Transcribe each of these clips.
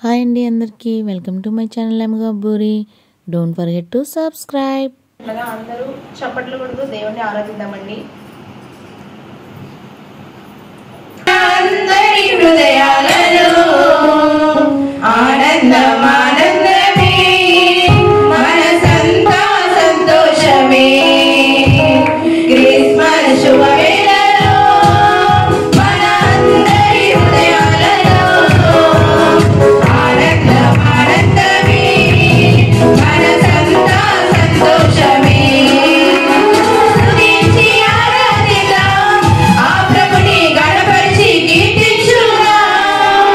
Hi అండి అందరికీ welcome to my channel Gabburi. Don't forget to subscribe. అందరూ చప్పట్లు కొడుతూ దేవుణ్ణి ఆరాధిద్దామండి. అందరి హృదయాలలో ఆనందం ఆనందమే, మనసంతా సంతోషమే. క్రిస్మస్ శుభవేళలో మన అందరి హృదయాలలో ఆనందం ఆనందమే, మనసంతా సంతోషమే. స్తుతించి ఆరాధిద్దాం, ఆ ప్రభుని గణపరిచి కీర్తించుదాం.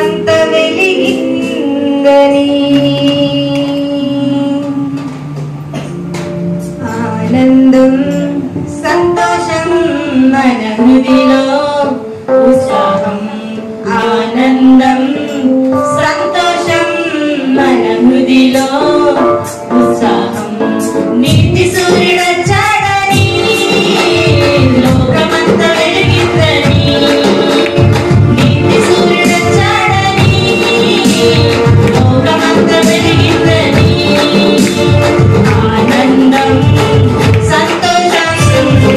లోకమంత వెలిగిందని ఆనందం సంతోషం మన హృదిలో ఉత్సాహం ఆనందం సంతోషం మన హృదిలో ఉత్సాహం నీతి సూర్యుడొచ్చాడని లోకమంత వెలిగిందని నీతి సూర్యుడొచ్చాడని లోకమంత వెలిగిందని ఆనందం సంతోషం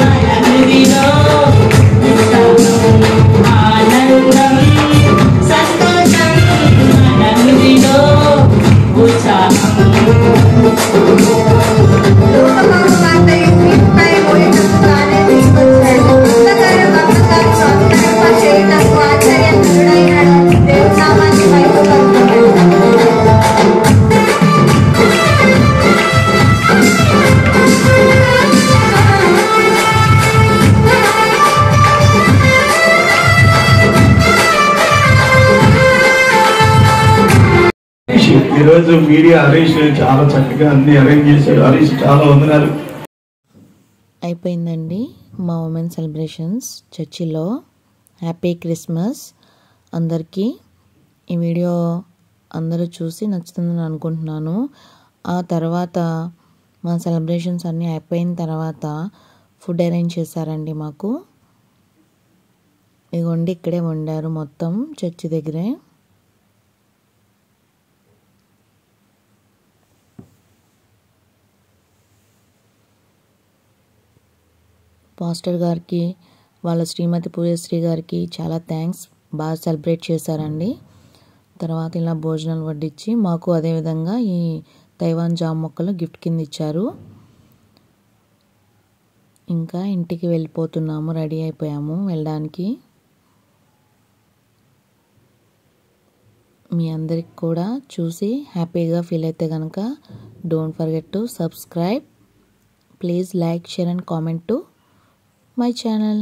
మన హృదిలో ఉత్సాహం ఆనందం సంతోషం మన హృదిలో ఉత్సాహం ఈరోజు మీడియా హరీష్ చాలా చక్కగా అన్ని అరేంజ్ చేశాడు. హరీష్ చాలా వందనాలు. అయిపోయిందండి మా ఉమెన్ సెలబ్రేషన్స్ చర్చిలో. హ్యాపీ క్రిస్మస్ అందరికీ. ఈ వీడియో అందరూ చూసి నచ్చుతుందని అనుకుంటున్నాను. ఆ తర్వాత మా సెలబ్రేషన్స్ అన్నీ అయిపోయిన తర్వాత ఫుడ్ అరేంజ్ చేశారండి మాకు. ఇదిగోండి ఇక్కడే వండారు మొత్తం చర్చి దగ్గరే. పాస్టర్ గారికి వాళ్ళ శ్రీమతి పూజశ్రీ గారికి చాలా థ్యాంక్స్. బాగా సెలబ్రేట్ చేశారండి. తర్వాత ఇలా భోజనాలు వడ్డించి మాకు అదేవిధంగా ఈ తైవాన్ జామ మొక్కలు గిఫ్ట్ కింద ఇచ్చారు. ఇంకా ఇంటికి వెళ్ళిపోతున్నాము, రెడీ అయిపోయాము వెళ్ళడానికి. మీ అందరికి కూడా చూసి హ్యాపీగా ఫీల్ అయితే కనుక don't forget to subscribe. Please like, share and comment to my channel.